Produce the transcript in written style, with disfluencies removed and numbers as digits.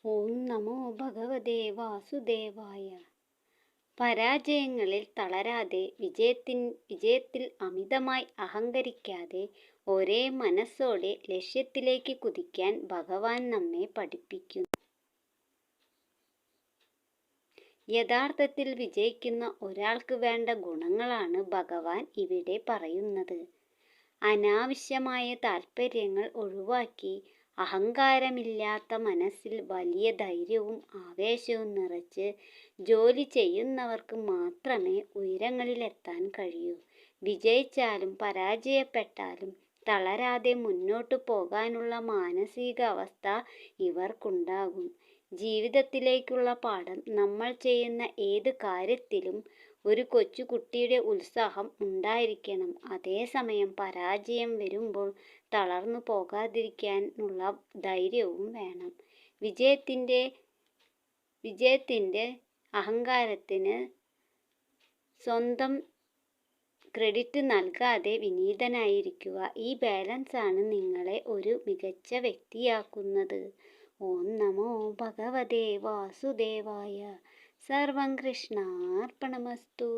ഓം നമോ ഭഗവതേ വാസുദേവായ. പരാജയങ്ങളിൽ തളരാതെ, വിജയത്തിൽ അമിതമായി അഹങ്കരിക്കാതെ, ഒരേ മനസ്സോടെ ലക്ഷ്യത്തിലേക്ക് കുതിക്കാൻ ഭഗവാൻ നമ്മെ പഠിപ്പിക്കുന്നു. യഥാർത്ഥത്തിൽ വിജയിക്കുന്ന ഒരാൾക്ക് വേണ്ട ഗുണങ്ങളാണ് ഭഗവാൻ ഇവിടെ പറയുന്നത്. അനാവശ്യമായ താൽപ്പര്യങ്ങൾ ഒഴിവാക്കി, അഹങ്കാരമില്ലാത്ത മനസ്സിൽ വലിയ ധൈര്യവും ആവേശവും നിറച്ച് ജോലി ചെയ്യുന്നവർക്ക് മാത്രമേ ഉയരങ്ങളിലെത്താൻ കഴിയൂ. വിജയിച്ചാലും പരാജയപ്പെട്ടാലും തളരാതെ മുന്നോട്ടു പോകാനുള്ള മാനസികാവസ്ഥ ഇവർക്കുണ്ടാകും. ജീവിതത്തിലേക്കുള്ള പാഠം: നമ്മൾ ചെയ്യുന്ന ഏത് കാര്യത്തിലും ഒരു കൊച്ചുകുട്ടിയുടെ ഉത്സാഹം ഉണ്ടായിരിക്കണം. അതേസമയം പരാജയം വരുമ്പോൾ തളർന്നു പോകാതിരിക്കാനുള്ള ധൈര്യവും വേണം. വിജയത്തിന്റെ അഹങ്കാരത്തിന് സ്വന്തം ക്രെഡിറ്റ് നൽകാതെ വിനീതനായിരിക്കുക. ഈ ബാലൻസാണ് നിങ്ങളെ ഒരു മികച്ച വ്യക്തിയാക്കുന്നത്. ഓം നമോ ഭഗവതേ വാസുദേവായ. സർവം കൃഷ്ണാർപ്പണമസ്തു.